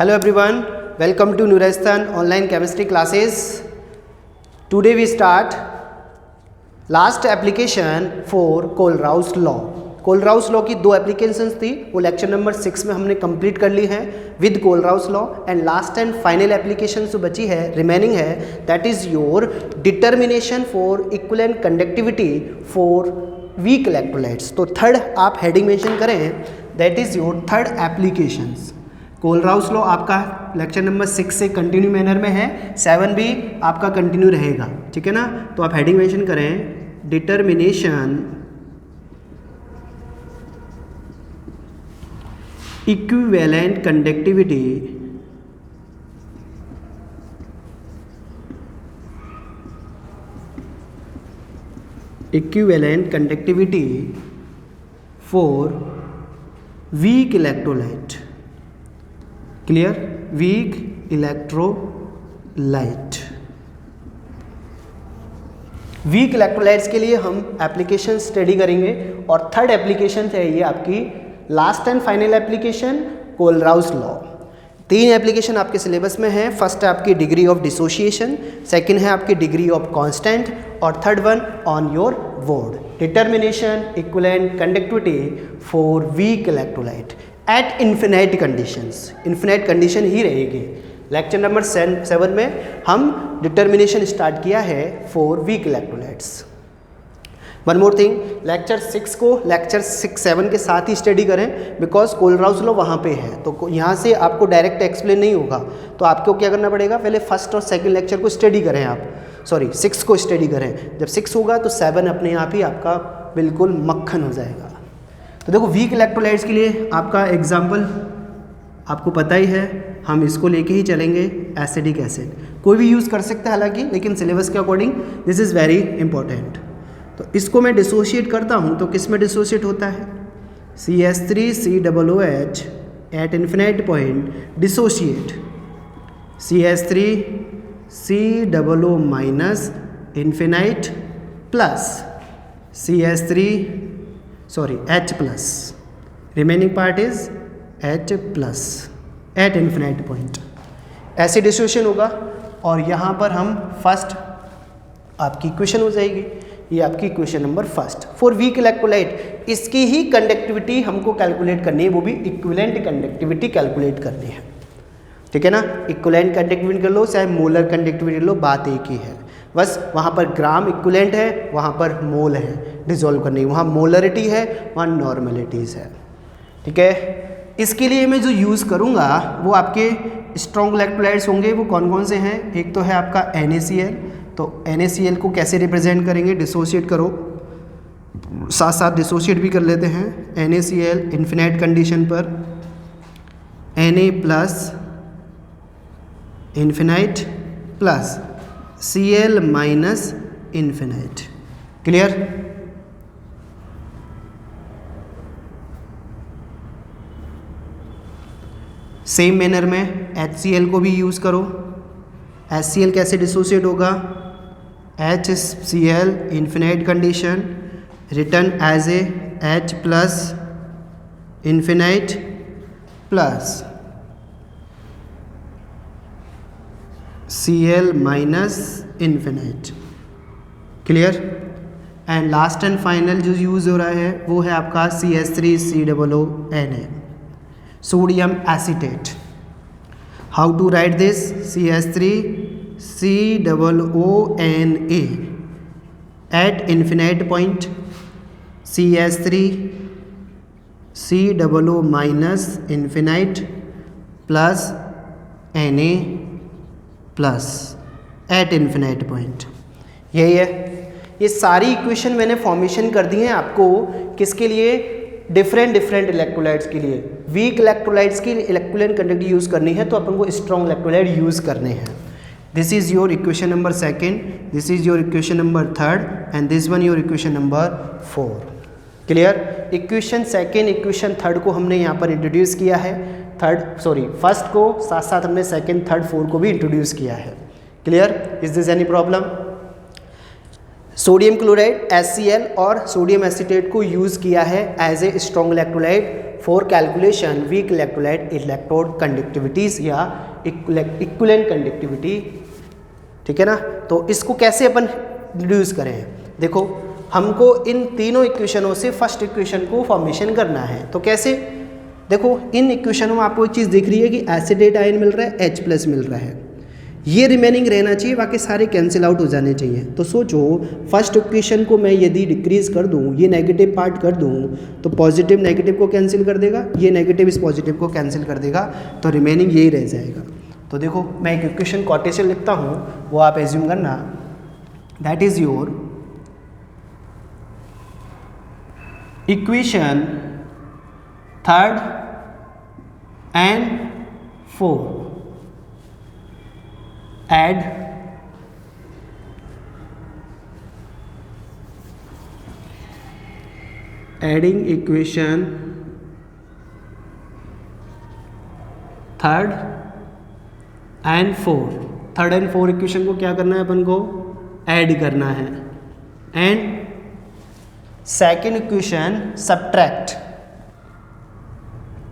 Hello everyone, welcome to Nurajsthan online chemistry classes. Today we start last application for Kohlrausch law. Kohlrausch law की दो applications थी, वो lecture number 6 में हमने complete कर ली है with Kohlrausch law. And last and final application जो बची है रिमेनिंग है that is your determination for equivalent conductivity for weak electrolytes. तो थर्ड आप हेडिंग मेंशन करें, that is your third applications. Kohlrausch law आपका लेक्चर नंबर 6 से continue manner में है, 7 भी आपका कंटिन्यू रहेगा, ठीक है ना. तो आप हेडिंग मेंशन करें determination equivalent conductivity for weak electrolyte. Clear? Weak electrolyte. Weak electrolytes के लिए हम एप्लीकेशन स्टडी करेंगे और थर्ड एप्लीकेशन है ये आपकी last and final application Kohlrausch law. 3 application आपके सिलेबस में है. फर्स्ट है आपकी डिग्री ऑफ डिसोसिएशन, सेकंड है आपकी डिग्री ऑफ कांस्टेंट और third one on your board determination equivalent conductivity for weak electrolyte at infinite conditions. Infinite condition ही रहेगी. लेक्चर नंबर 7 में हम डिटर्मिनेशन स्टार्ट किया है for weak electrolytes. One more thing, lecture 6 को लेक्चर 6-7 के साथ ही स्टडी करें बिकॉज कोलराउस लॉ वहाँ पे है, तो यहाँ से आपको डायरेक्ट एक्सप्लेन नहीं होगा. तो आपको क्या करना पड़ेगा, पहले फर्स्ट और सेकंड लेक्चर को स्टडी करें आप, 6 को स्टडी करें. जब 6 होगा तो 7 अपने आप ही आपका बिल्कुल मक्खन हो जाएगा. तो देखो वीक इलेक्ट्रोलाइट्स के लिए आपका एग्जाम्पल आपको पता ही है, हम इसको लेके ही चलेंगे. एसिडिक एसिड कोई भी यूज़ कर सकता है हालांकि, लेकिन सिलेबस के according this is very important. तो इसको मैं डिसोशिएट करता हूँ तो किस में डिसोशिएट होता है, CH3COOH at infinite point dissociate CH3COO minus infinite plus H plus, remaining part is H plus at infinite point. ऐसे डिसोशिएशन होगा और यहाँ पर हम फर्स्ट आपकी इक्वेशन हो जाएगी. ये आपकी equation number first for weak electrolyte. इसकी ही कंडक्टिविटी हमको कैलकुलेट करनी है, वो भी इक्विवेलेंट कंडक्टिविटी कैलकुलेट करनी है, ठीक है ना. इक्विवेलेंट कंडक्टिविटी कर लो चाहे मोलर कंडक्टिविटी लो, बात एक ही है. बस वहाँ पर ग्राम इक्विवेलेंट है, वहाँ पर मोल है डिसॉल्व करनी, वहाँ मोलरिटी है, वहाँ नॉर्मलिटीज़ है, ठीक है. इसके लिए मैं जो यूज़ करूँगा वो आपके स्ट्रॉन्ग इलेक्ट्रोलाइट्स होंगे. वो कौन कौन से हैं, एक तो है आपका NaCl. तो NaCl को कैसे रिप्रेजेंट करेंगे, डिसोशिएट करो, साथ साथ डिसोशिएट भी कर लेते हैं. NaCl इन्फिनाइट कंडीशन पर Na plus infinite plus Cl minus infinite. Clear? Same manner में HCl को भी यूज़ करो. HCl कैसे डिसोशिएट होगा, HCl infinite condition return as a H plus infinite plus Cl minus infinite. Clear? And last and final जो use हो रहा है वो है आपका CH3COONA sodium acetate. How to write this, CH3COONA at infinite point CH3COO minus infinite plus Na plus at infinite point. यही है. ये सारी इक्वेशन मैंने फॉर्मेशन कर दी हैं आपको. किसके लिए, डिफरेंट इलेक्ट्रोलाइट्स के लिए. वीक इलेक्ट्रोलाइट्स की इक्विवेलेंट कंडक्टिविटी यूज़ करनी है तो अपन को स्ट्रॉन्ग इलेक्ट्रोलाइट यूज़ करने हैं. This is your equation number 2, this is your equation number 3 and this one your equation number 4. Clear? Equation 2, equation 3 को हमने यहाँ पर इंट्रोड्यूस किया है. फर्स्ट को साथ साथ हमने 2nd, 3rd, 4 को भी इंट्रोड्यूस किया है. Clear? Is this any problem? Sodium chloride HCl और सोडियम एसीटेट को यूज़ किया है as a strong electrolyte for calculation weak electrolyte electrode conductivities या इक्विवेलेंट कंडक्टिविटी। ठीक है ना। तो इसको कैसे अपन रिड्यूस करें, देखो हमको इन तीनों इक्वेशनों से फर्स्ट इक्वेशन को फॉर्मेशन करना है। तो कैसे, देखो इन इक्वेशनों में आपको एक चीज़ दिख रही है कि एसिडेट आयन मिल रहा है, H+ मिल रहा है, ये रिमेनिंग रहना चाहिए, बाकी सारे कैंसिल आउट हो जाने चाहिए। तो सोचो फर्स्ट इक्वेशन को मैं यदि डिक्रीज कर दूं, ये नेगेटिव पार्ट कर दूं, तो पॉजिटिव नेगेटिव को कैंसिल कर देगा, ये नेगेटिव इस पॉजिटिव को कैंसिल कर देगा, तो रिमेनिंग यही रह जाएगा। तो देखो मैं एक इक्वेशन क्वाड्रेचर लिखता हूँ, वो आप एज्यूम करना, that is your equation 3rd and 4th, add adding equation 3rd and 4th, 3rd and 4th equation को क्या करना है अपन को, ऐड करना है, and second equation subtract,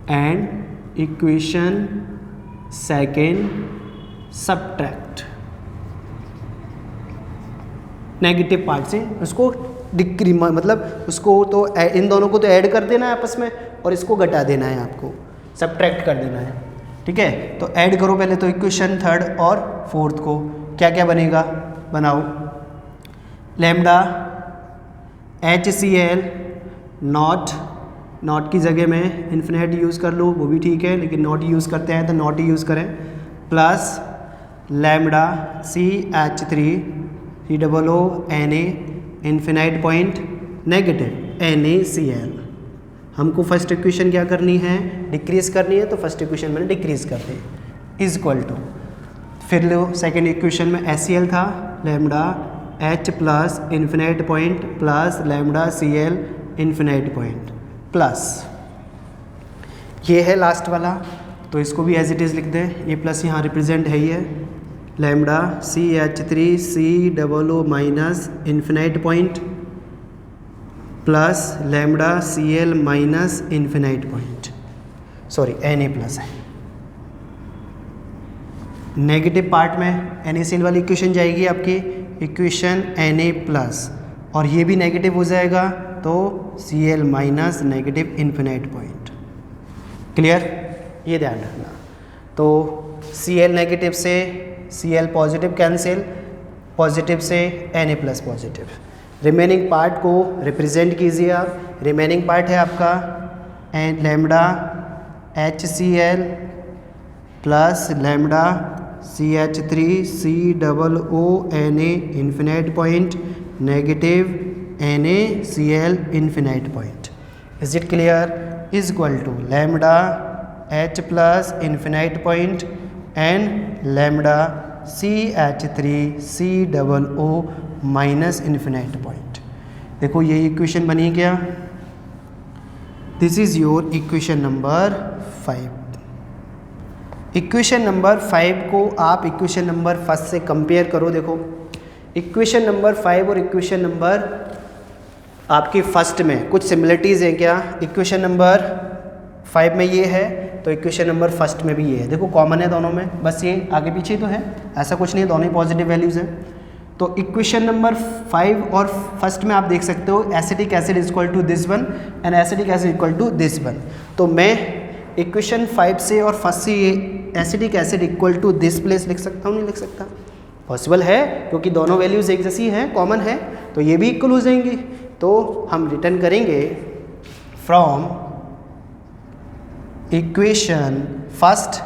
and equation second subtract, negative part से उसको डिक्री मतलब उसको तो इन दोनों को तो ऐड कर देना है आपस में और इसको घटा देना है, आपको सब्ट्रैक्ट कर देना है। ठीक है, तो ऐड करो पहले तो इक्वेशन 3rd और 4th को, क्या क्या बनेगा बनाओ, लैम्डा HCl नॉट की जगह में इन्फिनिट यूज़ कर लो, वो भी ठीक है, लेकिन नॉट यूज़ करते हैं तो नॉट ही यूज़ करें, plus lambda CH3 COO Na infinite point negative NaCl। हमको फर्स्ट इक्वेशन क्या करनी है, डिक्रीज़ करनी है, तो फर्स्ट इक्वेशन मैंने डिक्रीज़ कर दी, इज इक्वल टू, फिर लो सेकेंड इक्वेशन में HCl था, lambda H plus infinite point plus lambda Cl infinite point plus ये है लास्ट वाला, तो इसको भी एज इट इज़ लिख दें, ये प्लस यहाँ रिप्रेजेंट है, ये lambda CH3 COO minus infinite point plus lambda Cl minus infinite point, sorry Na plus है, नेगेटिव पार्ट में NaCl वाली इक्वेशन जाएगी आपकी इक्वेशन Na प्लस, और ये भी नेगेटिव हो जाएगा तो Cl minus negative infinite point. Clear, ये ध्यान रखना। तो Cl नेगेटिव से Cl पॉजिटिव कैंसिल, पॉजिटिव से Na plus positive, remaining part को रिप्रेजेंट कीजिए आप, रिमेनिंग पार्ट है आपका and lambda HCl plus lambda CH3 COO Na infinite point negative NaCl infinite point, is it clear, is equal to lambda H plus infinite point and lambda CH3 COO minus infinite point. देखो ये equation बनी क्या, this is your equation number 5। Equation number 5 को आप equation number 1 से compare करो। देखो equation number 5 और इक्वेशन नंबर आपकी फर्स्ट में कुछ सिमिलरिटीज़ हैं क्या, इक्वेशन नंबर 5 में ये है तो इक्वेशन नंबर फर्स्ट में भी ये है, देखो कॉमन है दोनों में, बस ये आगे पीछे तो है, ऐसा कुछ नहीं है, दोनों ही पॉजिटिव वैल्यूज़ हैं। तो इक्वेशन नंबर 5 और फर्स्ट में आप देख सकते हो acetic acid is equal to this one and acetic acid equal to this one, तो मैं इक्वेशन 5 से और फर्स्ट से ये acetic acid equal to this place लिख सकता हूँ, नहीं लिख सकता, पॉसिबल है क्योंकि दोनों वैल्यूज़ एक जैसी हैं, कॉमन है, तो ये भी इक्वल हो जाएंगी। तो हम रिटर्न करेंगे from equation first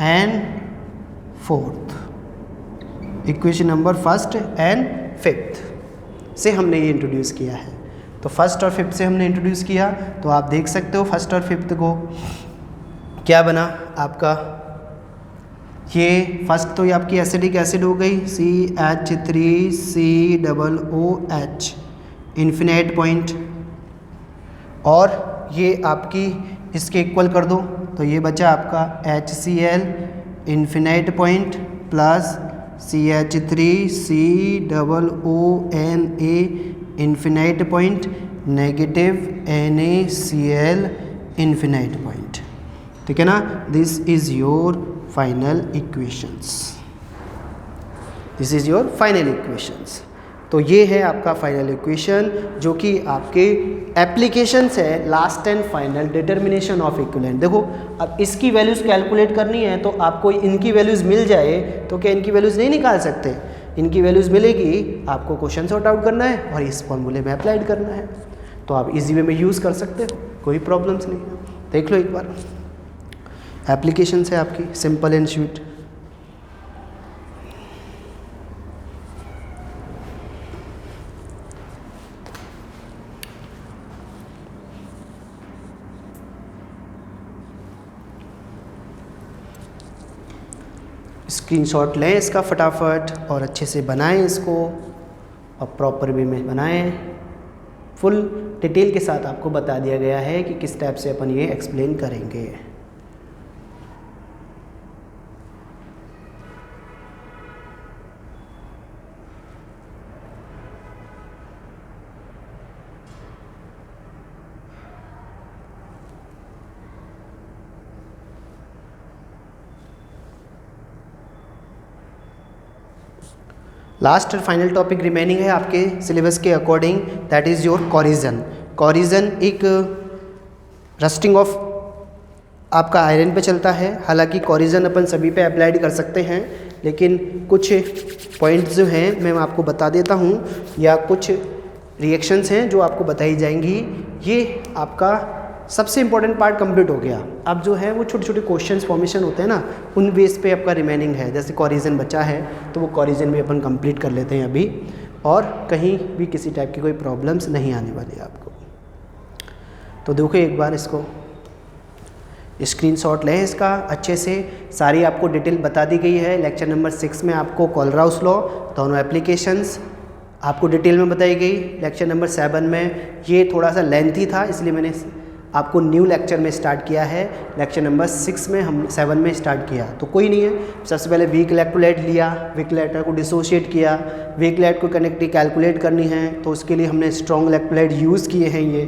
and fourth, equation number first and fifth से हमने ये इंट्रोड्यूस किया है। तो फर्स्ट और फिफ्थ से हमने इंट्रोड्यूस किया, तो आप देख सकते हो फर्स्ट और फिफ्थ को क्या बना आपका, ये फर्स्ट तो ये आपकी एसिडिक एसिड हो गई CH3COOH इन्फिनाइट पॉइंट, और ये आपकी इसके इक्वल कर दो तो ये बचा आपका HCl infinite point plus CH3COONA infinite point negative NaCl infinite point. ठीक है ना, this is your final equations, this is your final equations. तो ये है आपका फाइनल इक्वेशन जो कि आपके एप्लीकेशन से last and final determination of equivalent. देखो अब इसकी वैल्यूज़ कैलकुलेट करनी है तो आपको इनकी वैल्यूज़ मिल जाए तो क्या इनकी वैल्यूज़ नहीं निकाल सकते? इनकी वैल्यूज़ मिलेगी, आपको क्वेश्चन सॉर्ट आउट करना है और इस फॉर्मूले में अप्लाइड करना है। तो आप इजी वे में यूज़ कर सकते हो, कोई प्रॉब्लम्स नहीं है। देख लो एक बार, एप्लीकेशन है आपकी सिंपल एंड स्वीट। स्क्रीनशॉट लें इसका फटाफट और अच्छे से बनाएं इसको और प्रॉपर वे में बनाएं। फुल डिटेल के साथ आपको बता दिया गया है कि किस टाइप से अपन ये एक्सप्लेन करेंगे। लास्ट और फाइनल टॉपिक रिमेनिंग है आपके सिलेबस के according, that is your corrosion. Corrosion एक रस्टिंग ऑफ आपका आयरन पे चलता है। हालांकि कोरिजन अपन सभी पे अप्लाइड कर सकते हैं, लेकिन कुछ पॉइंट्स जो हैं मैं आपको बता देता हूँ, या कुछ रिएक्शंस हैं जो आपको बताई जाएंगी। ये आपका सबसे इंपॉर्टेंट पार्ट कंप्लीट हो गया। अब जो है वो छोटे छोटे क्वेश्चंस फॉर्मेशन होते हैं ना, उन बेस पे आपका रिमेनिंग है। जैसे कोरिजन बचा है तो वो कोरिजन भी अपन कंप्लीट कर लेते हैं अभी, और कहीं भी किसी टाइप की कोई प्रॉब्लम्स नहीं आने वाली आपको। तो देखो एक बार इसको स्क्रीनशॉट लें इसका अच्छे से, सारी आपको डिटेल बता दी गई है। लेक्चर नंबर 6 में आपको कोलराउस लॉ दोनों एप्लीकेशंस आपको डिटेल में बताई गई। लेक्चर नंबर 7 में ये थोड़ा सा लेंथी था, इसलिए मैंने आपको न्यू लेक्चर में स्टार्ट किया है। लेक्चर नंबर 6 में हम 7 में स्टार्ट किया, तो कोई नहीं है। सबसे पहले वीक इलेक्ट्रोलाइट लिया, वीक इलेक्ट्रोलाइट को डिसोशिएट किया, वीक इलेक्ट्रोलाइट को कनेक्टिविटी कैलकुलेट करनी है तो उसके लिए हमने स्ट्रॉन्ग इलेक्ट्रोलाइट यूज़ किए हैं ये।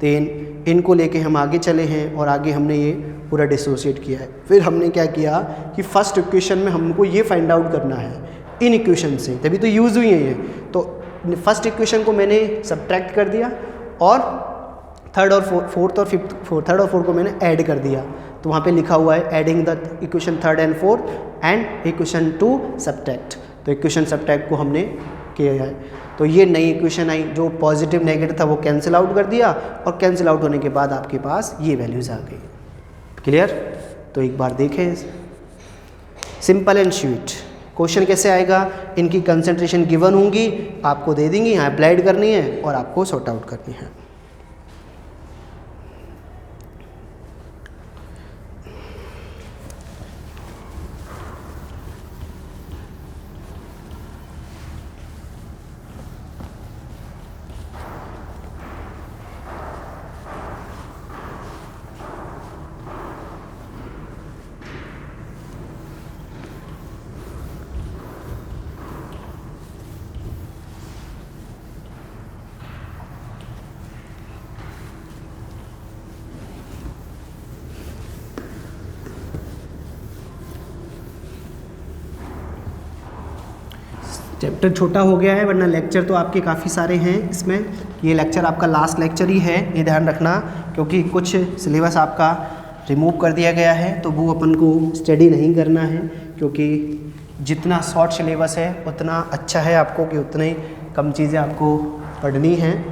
देन इनको लेके हम आगे चले हैं और आगे हमने ये पूरा डिसोशिएट किया है। फिर हमने क्या किया कि फर्स्ट इक्वेशन में हमको ये फाइंड आउट करना है इन इक्वेशन से, तभी तो यूज़ हुई है ये। तो फर्स्ट इक्वेशन को मैंने सब्ट्रैक्ट कर दिया और थर्ड और फोर्थ को मैंने ऐड कर दिया। तो वहाँ पे लिखा हुआ है adding the equation 3rd and 4th and equation 2 subtract. तो इक्वेशन सब्ट्रैक्ट को हमने किया है। तो ये नई इक्वेशन आई, जो पॉजिटिव नेगेटिव था वो कैंसिल आउट कर दिया, और कैंसिल आउट होने के बाद आपके पास ये वैल्यूज़ आ गई। क्लियर? तो एक बार देखें, सिंपल एंड स्वीट। क्वेश्चन कैसे आएगा? इनकी कंसंट्रेशन गिवन होंगी, आपको दे देंगी, यहाँ अप्लाइड करनी है और आपको सॉर्ट आउट करनी है। चैप्टर छोटा हो गया है, वरना लेक्चर तो आपके काफ़ी सारे हैं इसमें। ये लेक्चर आपका लास्ट लेक्चर ही है, ये ध्यान रखना, क्योंकि कुछ सिलेबस आपका रिमूव कर दिया गया है तो वो अपन को स्टडी नहीं करना है, क्योंकि जितना शॉर्ट सिलेबस है उतना अच्छा है आपको, कि उतने ही कम चीज़ें आपको पढ़नी हैं।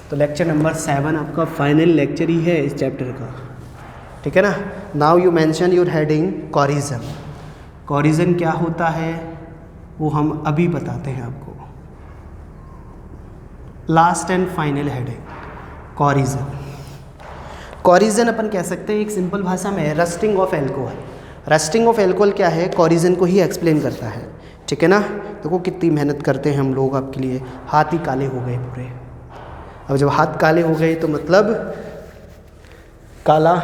तो लेक्चर नंबर 7 आपका फाइनल लेक्चर ही है इस चैप्टर का, ठीक है ना। Now you mention your heading corrosion. Corrosion क्या होता है वो हम अभी बताते हैं आपको। Last and final heading corrosion. Corrosion अपन कह सकते हैं एक सिंपल भाषा में rusting of alcohol. Rusting of alcohol क्या है? कोरिजन को ही एक्सप्लेन करता है, ठीक है ना। देखो कितनी मेहनत करते हैं हम लोग आपके लिए, हाथ ही काले हो गए पूरे। अब जब हाथ काले हो गए तो मतलब काला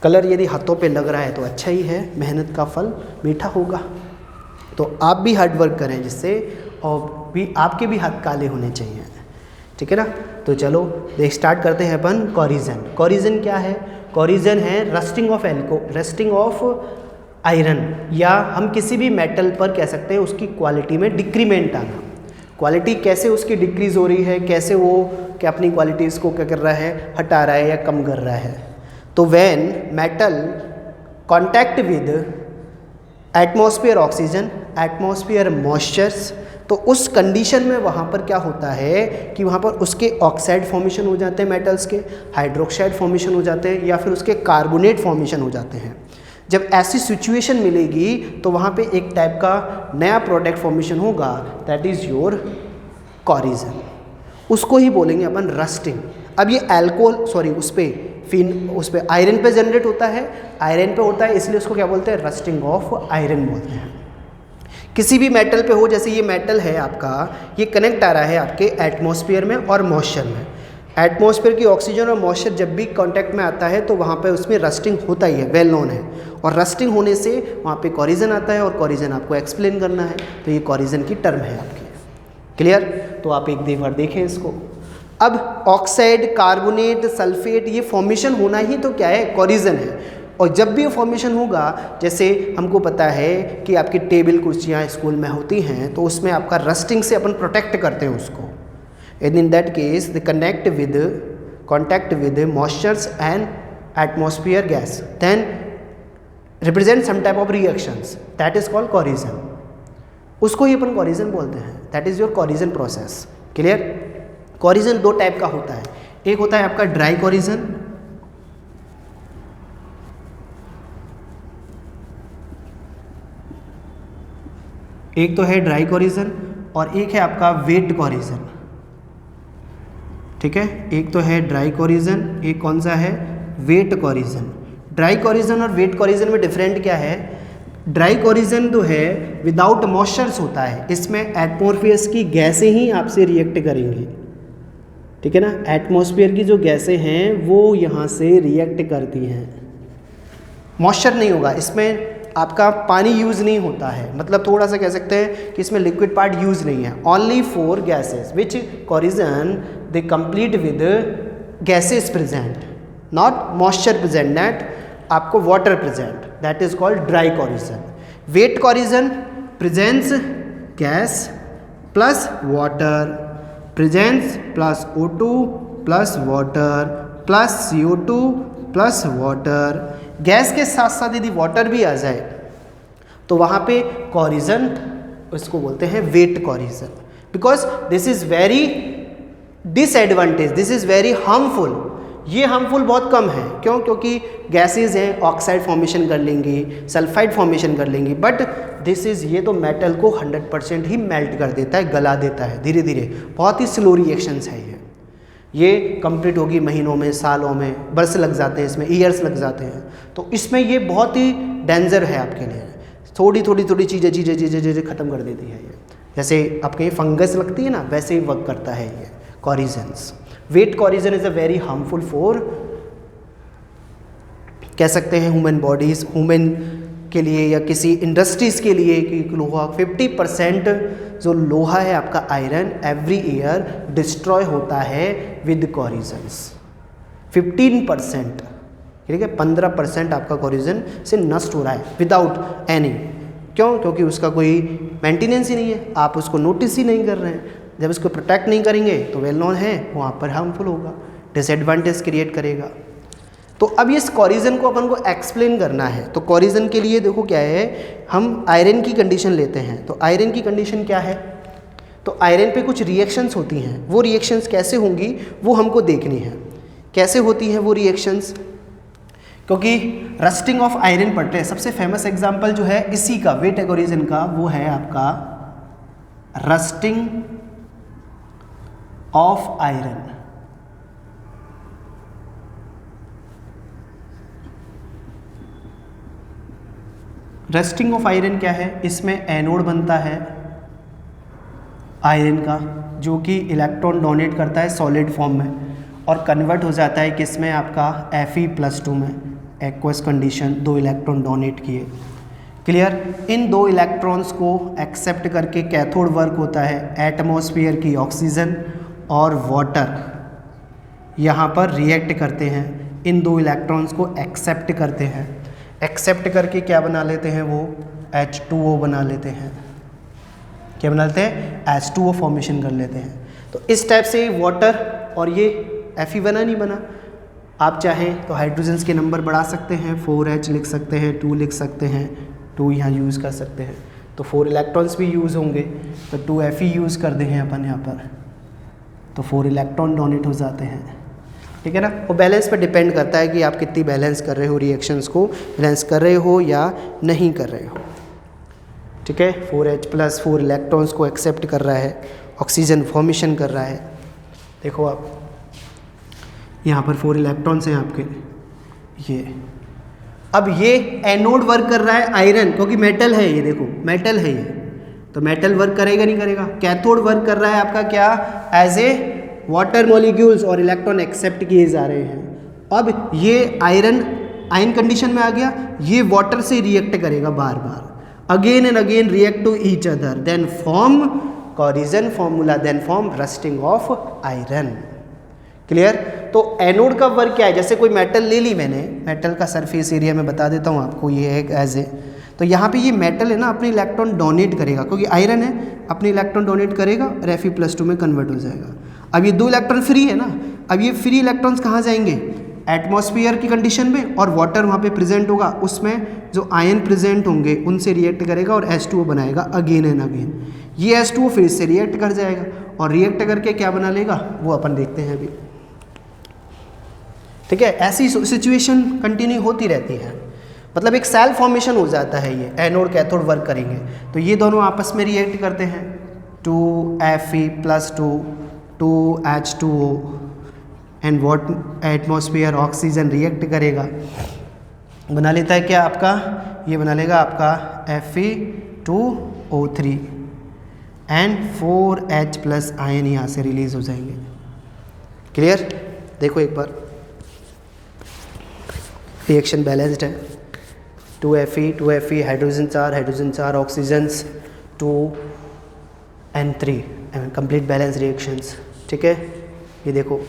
कलर यदि हाथों पे लग रहा है तो अच्छा ही है, मेहनत का फल मीठा होगा। तो आप भी हार्ड वर्क करें जिससे और भी आपके भी हाथ काले होने चाहिए, ठीक है ना। तो चलो स्टार्ट करते हैं अपन कोरिजन। कोरिजन क्या है? कोरिजन है रस्टिंग ऑफ आयरन, या हम किसी भी मेटल पर कह सकते हैं उसकी क्वालिटी में डिक्रीमेंट आना। क्वालिटी कैसे उसकी डिक्रीज हो रही है, कैसे वो क्या अपनी क्वालिटीज़ को क्या कर रहा है, हटा रहा है या कम कर रहा है। तो when metal contact with atmosphere oxygen, atmosphere moistures, तो उस कंडीशन में वहाँ पर क्या होता है कि वहाँ पर उसके ऑक्साइड फॉर्मेशन हो जाते हैं, मेटल्स के हाइड्रोक्साइड फॉर्मेशन हो जाते हैं, या फिर उसके कार्बोनेट फॉर्मेशन हो जाते हैं। जब ऐसी सिचुएशन मिलेगी तो वहाँ पे एक टाइप का नया प्रोडक्ट फॉर्मेशन होगा, दैट इज़ योर कोरिजन। उसको ही बोलेंगे अपन रस्टिंग। अब ये उस पर आयरन पे जनरेट होता है, आयरन पे होता है, इसलिए उसको क्या बोलते हैं? रस्टिंग ऑफ आयरन बोलते हैं। किसी भी मेटल पे हो, जैसे ये मेटल है आपका, ये कनेक्ट आ रहा है आपके एटमॉस्फेयर में और मॉइस्चर में। एटमॉस्फेयर की ऑक्सीजन और मॉइस्चर जब भी कांटेक्ट में आता है तो वहाँ पे उसमें रस्टिंग होता ही है, वेल नोन है। और रस्टिंग होने से वहाँ पे कोरिजन आता है, और कोरिजन आपको एक्सप्लेन करना है, तो ये कोरिजन की टर्म है आपकी। क्लियर? तो आप एक बार देखें इसको। अब ऑक्साइड, कार्बोनेट, सल्फेट, ये फॉर्मेशन होना ही तो क्या है? कोरिजन है। और जब भी ये फॉर्मेशन होगा, जैसे हमको पता है कि आपकी टेबल कुर्सियाँ स्कूल में होती हैं, तो उसमें आपका रस्टिंग से अपन प्रोटेक्ट करते हैं उसको। And in that case, they contact with moistures and atmosphere gas, then represent some type of reactions, that is called corrosion. उसको ही अपन कोरिजन बोलते हैं, that is your corrosion process. Clear? Corrosion दो type का होता है, एक होता है आपका ड्राई कोरिजन, एक तो है ड्राई कोरिजन, और एक है आपका वेट कोरिजन। ठीक है, एक तो है ड्राई कोरिजन, एक कौन सा है? Wet corrosion. ड्राई कोरिजन और वेट कोरिजन में डिफरेंट क्या है? ड्राई कोरिजन तो है विदाउट मॉइस्चर्स होता है, इसमें एटमॉस्फेयर की गैसें ही आपसे रिएक्ट करेंगी, ठीक है ना। एटमॉस्फेयर की जो गैसें हैं वो यहाँ से रिएक्ट करती हैं, मॉइस्चर नहीं होगा इसमें, आपका पानी यूज़ नहीं होता है, मतलब थोड़ा सा कह सकते हैं कि इसमें लिक्विड पार्ट यूज़ नहीं है। Only for gases which corrosion they complete with gases present, not moisture present, net आपको water present, that is called dry corrosion. Wet corrosion presents gas plus water, presents plus O2 plus water plus CO2 plus water. Gas के साथ साथ यदि water भी आ जाए तो वहाँ पे कोरिजन, इसको बोलते हैं wet corrosion, because this is very disadvantage, this is very harmful. ये हार्मफुल बहुत कम है, क्यों? क्योंकि गैसेज हैं, ऑक्साइड फॉर्मेशन कर लेंगी, सल्फाइड फॉर्मेशन कर लेंगी, बट दिस इज़, ये तो मेटल को 100% ही मेल्ट कर देता है, गला देता है धीरे धीरे, बहुत ही स्लो रिएक्शंस है ये कंप्लीट होगी महीनों में, सालों में, बरस लग जाते हैं इसमें, ईयर्स लग जाते हैं। तो इसमें ये बहुत ही डेंजर है आपके लिए, थोड़ी चीज़ें ख़त्म कर देती है ये, जैसे आपके फंगस लगती है ना, वैसे ही वर्क करता है ये corrosions. Wet corrosion is a very harmful for, कह सकते हैं ह्यूमन बॉडीज़, ह्यूमन के लिए या किसी इंडस्ट्रीज़ के लिए, कि लोहा 50% जो लोहा है आपका आयरन एवरी ईयर डिस्ट्रॉय होता है विद कोरिजन्स। 15%, ठीक है, 15% आपका कोरिजन से नष्ट हो रहा है विदाउट एनी। क्यों? क्योंकि उसका कोई मेंटेनेंस ही नहीं है, आप उसको नोटिस ही नहीं कर रहे हैं। जब इसको प्रोटेक्ट नहीं करेंगे तो वेल नोन है वहाँ पर हार्मफुल होगा, डिसएडवांटेज क्रिएट करेगा। तो अब इस कोरिजन को अपन को एक्सप्लेन करना है, तो कोरिजन के लिए देखो क्या है, हम आयरन की कंडीशन लेते हैं। तो आयरन की कंडीशन क्या है? तो आयरन पे कुछ रिएक्शंस होती हैं, वो रिएक्शंस कैसे होंगी वो हमको देखनी है, कैसे होती हैं वो रिएक्शंस, क्योंकि रस्टिंग ऑफ आयरन पढ़ते हैं। सबसे फेमस एग्जाम्पल जो है इसी का, वेट कोरिजन का, वो है आपका rusting of iron. Rusting of iron क्या है? इसमें एनोड बनता है आयरन का, जो कि इलेक्ट्रॉन डोनेट करता है सॉलिड फॉर्म में, और कन्वर्ट हो जाता है किसमें? आपका Fe+2 में। एक्वस कंडीशन, 2 इलेक्ट्रॉन डोनेट किए। क्लियर। इन 2 इलेक्ट्रॉन्स को एक्सेप्ट करके कैथोड वर्क होता है, एटमॉस्फेयर की ऑक्सीजन और वाटर यहाँ पर रिएक्ट करते हैं, इन 2 इलेक्ट्रॉन्स को एक्सेप्ट करते हैं, एक्सेप्ट करके क्या बना लेते हैं, वो H2O बना लेते हैं। क्या बना लेते हैं? H2O फॉर्मेशन कर लेते हैं। तो इस टाइप से वाटर और ये Fe बना नहीं बना। आप चाहें तो हाइड्रोजन्स के नंबर बढ़ा सकते हैं, 4H लिख सकते हैं, 2 लिख सकते हैं, 2 यहाँ यूज़ कर सकते हैं, तो 4 इलेक्ट्रॉन्स भी यूज़ होंगे, तो 2 Fe यूज़ कर दें अपन यहाँ पर, तो 4 इलेक्ट्रॉन डोनेट हो जाते हैं। ठीक है ना। वो बैलेंस पर डिपेंड करता है कि आप कितनी बैलेंस कर रहे हो, रिएक्शंस को बैलेंस कर रहे हो या नहीं कर रहे हो। ठीक है। 4H प्लस 4 इलेक्ट्रॉन्स को एक्सेप्ट कर रहा है, ऑक्सीजन फॉर्मेशन कर रहा है। देखो आप यहाँ पर 4 इलेक्ट्रॉन्स हैं आपके, ये अब ये एनोड वर्क कर रहा है आयरन, क्योंकि मेटल है ये, देखो मेटल है ये, तो मेटल वर्क करेगा नहीं करेगा। कैथोड वर्क कर रहा है आपका क्या, एज ए वाटर मॉलिक्यूल्स और इलेक्ट्रॉन एक्सेप्ट किए जा रहे हैं। अब ये आयन कंडीशन में आ गया, ये वाटर से रिएक्ट करेगा बार बार, again and again react to each other, then form corrosion formula, then form rusting of iron. Clear. तो एनोड का वर्क क्या है, जैसे कोई मेटल ले ली मैंने, मेटल का सरफेस एरिया में बता देता हूँ आपको, ये है एज ए, तो यहाँ पे ये मेटल है ना अपने इलेक्ट्रॉन डोनेट करेगा, क्योंकि आयरन है, अपने इलेक्ट्रॉन डोनेट करेगा और Fe+2 में कन्वर्ट हो जाएगा। अब ये 2 इलेक्ट्रॉन फ्री है ना, अब ये फ्री इलेक्ट्रॉन्स कहाँ जाएंगे, एटमॉस्फेयर की कंडीशन में, और वाटर वहाँ पे प्रेजेंट होगा, उसमें जो आयन प्रेजेंट होंगे उनसे रिएक्ट करेगा और H2O बनाएगा अगेन एंड अगेन। ये H2O फिर से रिएक्ट कर जाएगा और रिएक्ट करके क्या बना लेगा वो अपन देखते हैं अभी। ठीक है। ऐसी सिचुएशन कंटिन्यू होती रहती है, मतलब एक सेल फॉर्मेशन हो जाता है। ये एनोड कैथोड वर्क करेंगे तो ये दोनों आपस में रिएक्ट करते हैं, 2Fe+2 2H2O and what atmosphere oxygen react करेगा, बना लेता है क्या आपका, ये बना लेगा आपका Fe2O3 एंड 4H+ आयन यहाँ से रिलीज हो जाएंगे। क्लियर। देखो एक बार रिएक्शन बैलेंस्ड है, 2Fe hydrogen 4 oxygens 2 and 3 complete balance reactions. ठीक है। ये देखो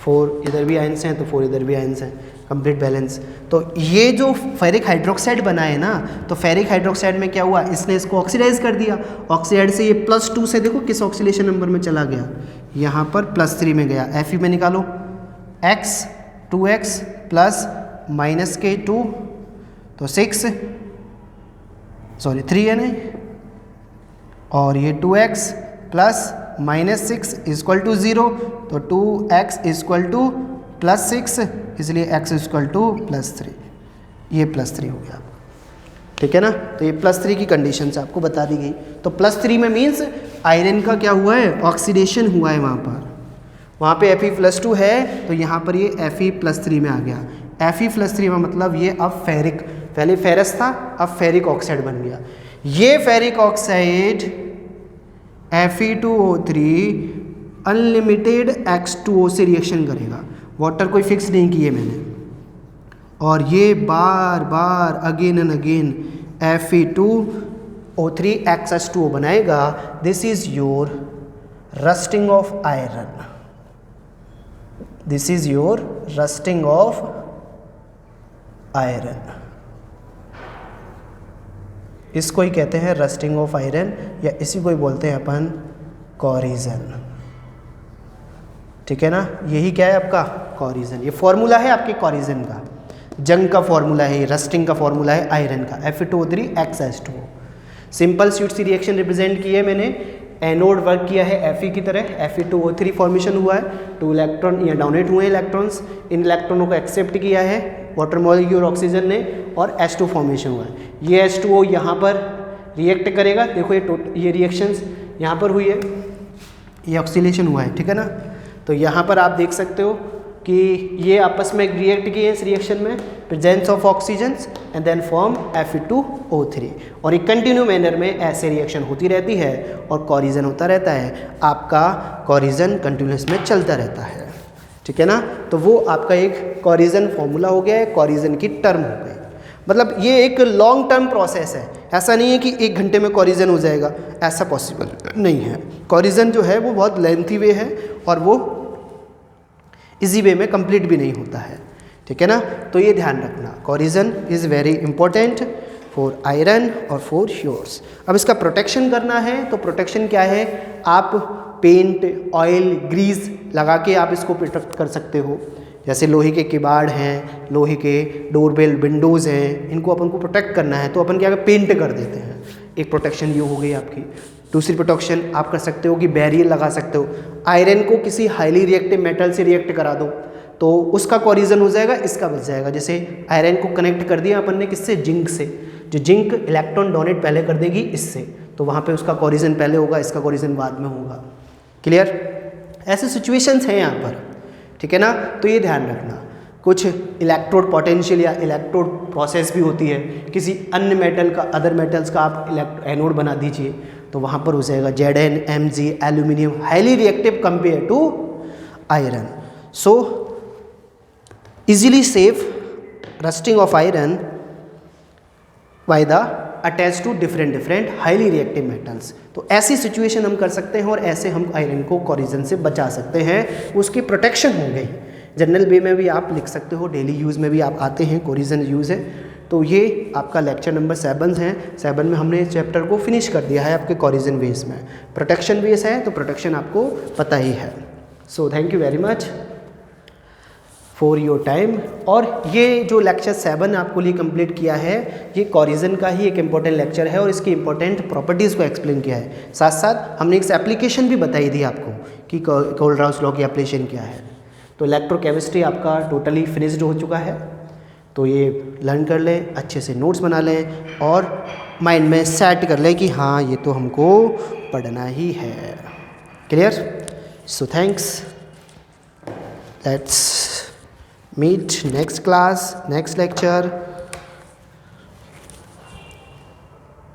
4 इधर भी आयंस हैं तो 4 इधर भी आयंस हैं, कंप्लीट बैलेंस। तो ये जो फेरिक हाइड्रोक्साइड बना है ना, तो फेरिक हाइड्रोक्साइड में क्या हुआ, इसने इसको ऑक्सीडाइज कर दिया, ऑक्सीडाइड से ये +2 से देखो किस ऑक्सीडेशन नंबर में चला गया, यहाँ पर +3 में गया। Fe में निकालो, x 2x प्लस -K2 तो 3 है नहीं, और ये 2x प्लस -6 इक्वल टू 0, तो 2x इक्वल टू +6, इसलिए x इक्वल टू +3, ये +3 हो गया। ठीक है ना। तो ये +3 की कंडीशंस आपको बता दी गई। तो +3 में मीन्स आयरन का क्या हुआ है, ऑक्सीडेशन हुआ है वहाँ पे Fe+2 है, तो यहाँ पर ये Fe+3 में आ गया। Fe+3 में मतलब ये अब फेरिक, पहले फेरस था अब फेरिक ऑक्साइड बन गया। ये ferric oxide Fe2O3 unlimited X2O से रिएक्शन करेगा, वाटर कोई फिक्स नहीं किए मैंने, और ये बार बार again and again Fe2O3 H2O बनाएगा। This is your rusting of iron, this is your rusting of iron, इसको ही कहते हैं रस्टिंग ऑफ आयरन, या इसी को ही बोलते हैं अपन कोरिजन। ठीक है ना। यही क्या है आपका कोरिजन, ये फॉर्मूला है आपके कोरिजन का, जंग का फॉर्मूला है, रस्टिंग का फॉर्मूला है आयरन का, Fe2O3 H2O। सिंपल स्वीट सी रिएक्शन रिप्रेजेंट की है मैंने, एनोड वर्क किया है Fe की तरह, Fe2O3 फॉर्मेशन हुआ है, 2 इलेक्ट्रॉन या डोनेट हुए इलेक्ट्रॉन्स, इन इलेक्ट्रॉनों को एक्सेप्ट किया है वाटर मॉलिक्यूल ऑक्सीजन ने, और H2 फॉर्मेशन हुआ है। ये H2O यहाँ पर रिएक्ट करेगा, देखो ये रिएक्शंस यहाँ पर हुई है, ये ऑक्सीडेशन हुआ है। ठीक है ना। तो यहाँ पर आप देख सकते हो कि ये आपस में रिएक्ट किए इस रिएक्शन में, presence of oxygens and then form Fe2O3, और एक कंटिन्यू मैनर में ऐसे रिएक्शन होती रहती है और कोरिजन होता रहता है, आपका कोरिजन कंटिन्यूस में चलता रहता है। ठीक है ना। तो वो आपका एक कॉरिजन फॉर्मूला हो गया है, कॉरिजन की टर्म हो गई। मतलब ये एक लॉन्ग टर्म प्रोसेस है, ऐसा नहीं है कि 1 घंटे में कॉरिजन हो जाएगा, ऐसा पॉसिबल नहीं है। कॉरिजन जो है वो बहुत लेंथी वे है और वो इजी वे में कंप्लीट भी नहीं होता है, ठीक है ना। तो ये ध्यान रखना, corrosion is very important for iron और फॉर श्योर्स। अब इसका प्रोटेक्शन करना है, तो प्रोटेक्शन क्या है, आप पेंट, ऑयल, ग्रीस लगा के आप इसको प्रोटेक्ट कर सकते हो। जैसे लोहे के किवाड़ हैं, लोहे के डोरबेल विंडोज़ हैं, इनको अपन को प्रोटेक्ट करना है तो अपन क्या पेंट कर देते हैं। एक प्रोटेक्शन ये हो गई आपकी। दूसरी प्रोटेक्शन आप कर सकते हो कि बैरियर लगा सकते हो। आयरन को किसी हाईली रिएक्टिव मेटल से रिएक्ट करा दो तो उसका कॉरिजन हो जाएगा, इसका बच जाएगा। जैसे आयरन को कनेक्ट कर दिया अपन ने किससे, जिंक से, जो जिंक इलेक्ट्रॉन डोनेट पहले कर देगी इससे, तो वहाँ पे उसका कॉरिजन पहले होगा, इसका कॉरिजन बाद में होगा। क्लियर। ऐसे सिचुएशंस हैं यहाँ पर, ठीक है ना। तो ये ध्यान रखना। कुछ इलेक्ट्रोड पोटेंशियल या इलेक्ट्रोड प्रोसेस भी होती है, किसी अन्य मेटल का, अदर मेटल्स का आप एनोड बना दीजिए तो वहाँ पर हो जाएगा Zn, Mg, aluminium, highly reactive compare to iron. So easily save rusting of iron by the attach to different highly reactive metals. तो ऐसी सिचुएशन हम कर सकते हैं और ऐसे हम आयरन को कॉरिजन से बचा सकते हैं, उसकी प्रोटेक्शन हो गई। जनरल वे में भी आप लिख सकते हो, डेली यूज़ में भी आप आते हैं, कॉरिजन यूज़ है। तो ये आपका लेक्चर नंबर 7 है। 7 में हमने इस चैप्टर को फिनिश कर दिया है आपके कॉरिजन बेस में। प्रोटेक्शन बेस है तो प्रोटेक्शन आपको पता ही है। So thank you very much for your time. और ये जो लेक्चर 7 आपको लिए कंप्लीट किया है, ये कॉरिजन का ही एक इम्पॉर्टेंट लेक्चर है और इसकी इंपॉर्टेंट प्रॉपर्टीज़ को एक्सप्लेन किया है। साथ साथ हमने एक एप्लीकेशन भी बताई थी आपको कि कोलराउस लॉ की एप्लीकेशन क्या है। तो इलेक्ट्रोकेमिस्ट्री आपका टोटली फिनिश्ड हो चुका है। तो ये लर्न कर लें, अच्छे से नोट्स बना लें और माइंड में सेट कर लें कि हाँ ये तो हमको पढ़ना ही है। Clear. So thanks, let's meet next class, next lecture.